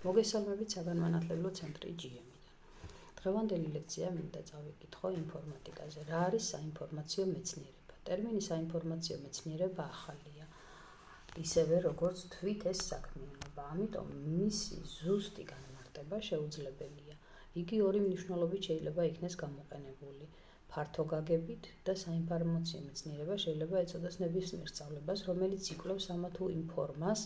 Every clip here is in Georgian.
მოგესალმებით საგანმანათლებლო ცენტრი GM-დან. დღევანდელი ლექცია მინდა წავიკითხო ინფორმატიკაზე. რა არის საინფორმაციო მეცნიერება? ტერმინი საინფორმაციო მეცნიერება ახალია. ისევე როგორც თვით ეს საქმიანობა, ამიტომ მისი ზუსტი განმარტება შეუძლებელია. იგი ორი მნიშვნელობით შეიძლება იქნეს გამოყენებული. ფართო გაგებით და საინფორმაციო მეცნიერება შეიძლება ეწოდოს ნებისმიერ სწავლებას, რომელიც იკვლევს ამა თუ იმ ფორმას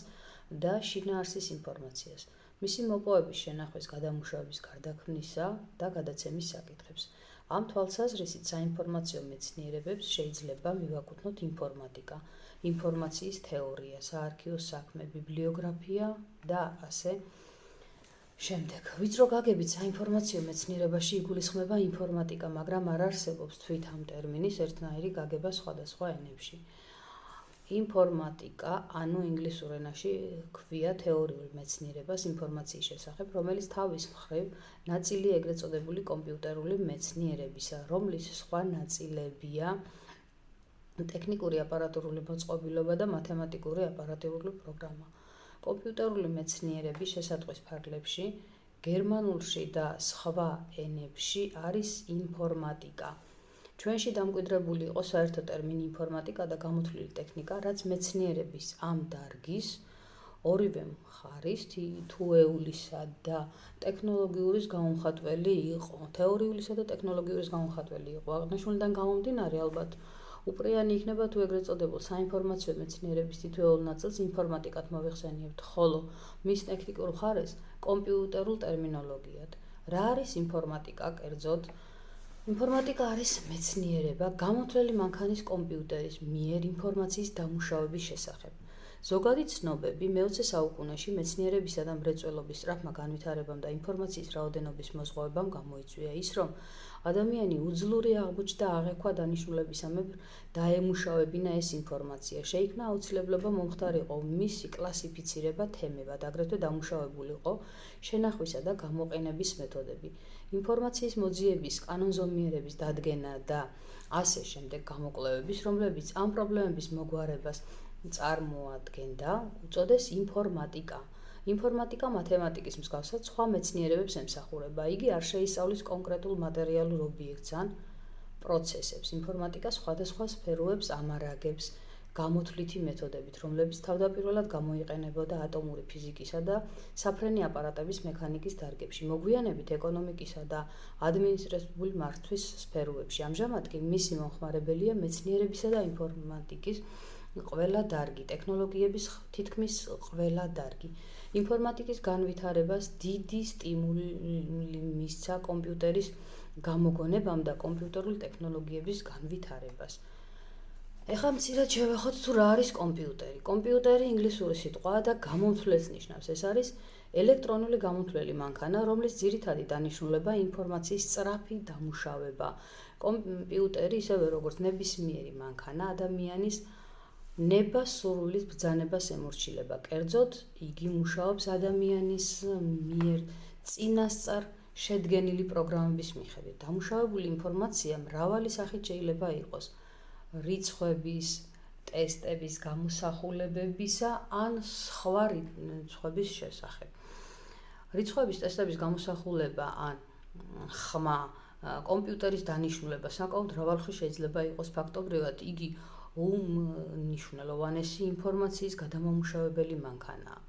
და შინაარსის ინფორმაციას. მისი მოპოვების, შენახვის, გადამუშავების, გარდაქმნისა და გადაცემის საკითხებს. ამ თვალსაზრისით საინფორმაციო მეცნიერებებს შეიძლება მივაკუთვნოთ ინფორმატიკა, ინფორმაციის თეორია, საარქივო საქმე, ბიბლიოგრაფია და ასე შემდეგ. ვიწრო გაგებით საინფორმაციო მეცნიერებაში იგულისხმება ინფორმატიკა, მაგრამ არ არსებობს თვით ამ ტერმინის ერთნაირი გაგება სხვადასხვა ენებში. ინფორმატიკა, ანუ ინგლისურ ენაში ქვია თეორიულ მეცნიერებას ინფორმაციის შესახებ, რომელიც თავის მხრივ ნაწილია ეგრეთ წოდებული კომპიუტერული მეცნიერებისა, რომლის სხვა ნაწილებია ტექნიკური აპარატურული მოწყობილობა და მათემატიკური აპარატურული პროგრამა. კომპიუტერული მეცნიერების შესატყვის ფარგლებში, გერმანულში და სხვა ენებში არის ინფორმატიკა. ჩვენში დამკვიდრებული იყო საერთო ტერმინი ინფორმატიკა და გამოთვლილი ტექნიკა, რაც მეცნიერების ამ დარგის ორივე მხარის, თეორიულისა და ტექნოლოგიურის გამომხატველი იყო. თეორიულისა და ტექნოლოგიურის გამომხატველი იყო. აღნიშნულიდან გამომდინარე, ალბათ უპრეიანი იქნება თუ ეგრეთ წოდებულ საინფორმაციო მეცნიერების თითოეულ ნაწილს ინფორმატიკად მოვიხსენიებთ, ხოლო მის ტექნიკურ მხარეს კომპიუტერულ ტერმინოლოგიად. რა არის ინფორმატიკა კერძოდ? ინფორმატიკა არის მეცნიერება გამოთვლელი მანქანის კომპიუტერის მიერ ინფორმაციის დამუშავების შესახებ. ზოგადი ცნობები მე-20 საუკუნეში მეცნიერებისა და მრეწველობის სწრაფმა განვითარებამ და ინფორმაციის რაოდენობის მოზღვავებამ გამოიწვია ის, რომ ადამიანი უძლური აღმოჩნდა აღекვა დანიშნულებისამებრ დაემუშავებინა ეს ინფორმაცია. შეიქმნა აუცილებლობა მომხდარიყო მისი კლასიფიცირება თემებად, აგრეთვე დამუშავებულიყო შენახვისა და გამოყენების მეთოდები. ინფორმაციის მოძიების, კანონზომიერების დადგენა და ასე შემდეგ გამოკვლევების, რომლებიც ამ პრობლემების მოგვარებას წარმოადგენდა, უწოდეს ინფორმატიკა. ინფორმატიკა მათემატიკის მსგავსად სხვა მეცნიერებებს ემსახურება. იგი არ შეისწავლის კონკრეტულ მატერიალურ ობიექტს ან პროცესებს. ინფორმატიკა სხვადასხვა სფეროებს ამარაგებს გამოთვლითი მეთოდებით, რომლებიც თავდაპირველად გამოიყენებოდა ატომური ფიზიკისა და საფრენი აპარატების მექანიკის დარგებში, მოგვიანებით ეკონომიკისა და ადმინისტრირებული მართვის სფეროებში. ამჟამად კი მისი მომხმარებელია მეცნიერებისა და ინფორმატიკის ყველა დარგი, ტექნოლოგიების თითქმის ყველა დარგი. ინფორმატიკის განვითარებას დიდი სტიმული მისცა კომპიუტერის გამოგონებამ და კომპიუტერული ტექნოლოგიების განვითარებას. ეხლა მცირედ შევეხოთ თუ რა არის კომპიუტერი. კომპიუტერი ინგლისური სიტყვაა და გამომთვლელს ნიშნავს. ეს არის ელექტრონული გამომთვლელი მანქანა, რომლის ძირითადი დანიშნულება ინფორმაციის სწრაფი დამუშავება. კომპიუტერი, ისევე როგორც ნებისმიერი მანქანა, ადამიანის ნება-სურვილის ბრძანებას ემორჩილება. კერძოდ, იგი მუშაობს ადამიანის მიერ წინასწარ შედგენილი პროგრამების მიხედვით. დამუშავებული ინფორმაცია მრავალი სახით შეიძლება იყოს რიცხვების, ტესტების, გამოსახულებებისა ან სხვა რიცხვების შესახებ. რიცხვების, ტესტების გამოსახულება ან ხმა, კომპიუტერის დანიშნულება საკმაოდ მრავალხი შეიძლება იყოს. ფაქტობრივად, იგი უმნიშვნელოვანესი ინფორმაციის გადამამუშავებელი მანქანაა.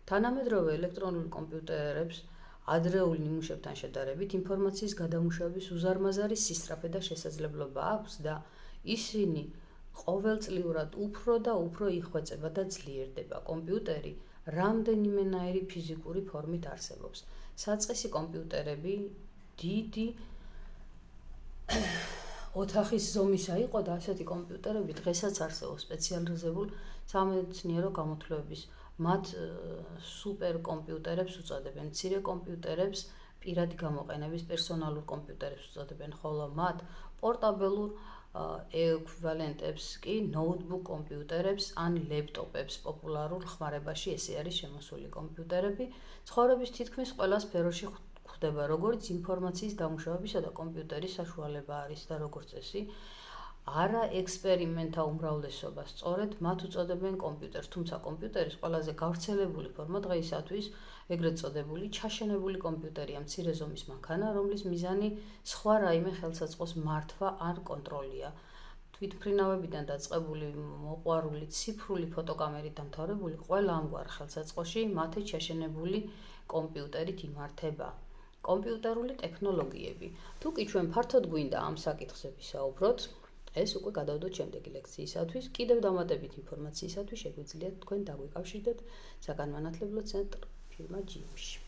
თანამედროვე ელექტრონულ კომპიუტერებს ადრეულ ნიმუშებთან შედარებით ინფორმაციის გადამუშავების უზარმაზარი სისწრაფე და შესაძლებლობა აქვს და ისინი ყოველწლიურად უფრო და უფრო იხვეწება და ძლიერდება. კომპიუტერი რამდენიმენაირი ფიზიკური ფორმით არსებობს. საწყისი კომპიუტერები დიდი ოთახის ზომისა იყო და ასეთი კომპიუტერები დღესაც არსებობს სპეციალიზებულ სამეცნიერო გამოთვლების. მათ სუპერკომპიუტერებს უწოდებენ. მცირე კომპიუტერებს პირადი გამოყენების პერსონალურ კომპიუტერებს უწოდებენ, ხოლო მათ პორტაბელურ ეკვივალენტებს კი ნოუთბუქ კომპიუტერებს ან ლეპტოპებს. პოპულარულ ხმარებაში ესე არის შემოსული კომპიუტერები ცხოვრების თითქმის ყველა სფეროში გვხვდება, როგორც ინფორმაციის დამუშავებისა და კომპიუტერის საშუალება არის და როგორც წესი, არა ექსპერიმენტთა უმრავლესობა, სწორედ მათ უწოდებენ კომპიუტერს, თუმცა კომპიუტერის ყველაზე გავრცელებული ფორმა დღეისათვის ეგრეთ წოდებული ჩაშენებული კომპიუტერია, მცირე ზომის მანქანა, რომლის მიზანი სხვა რაიმე ხელსაწყოს მართვა ან კონტროლია. თვითმფრინავებიდან დაწყებული მოყვარული ციფრული ფოტოკამერით დამთავრებული ყველა ამგვარ ხელსაწყოში მათი ჩაშენებული კომპიუტერით იმართება. კომპიუტერული ტექნოლოგიები. თუ კი ჩვენ ფართოდ გვინდა ამ საკითხზე ვისაუბროთ, ეს უკვე გადავდოთ შემდეგი ლექციისათვის. კიდევ დამატებით ინფორმაციისათვის შეგვიძლია თქვენ დაგვიკავშირდეთ საგანმანათლებლო ცენტრ ფირმა GIMP-ში.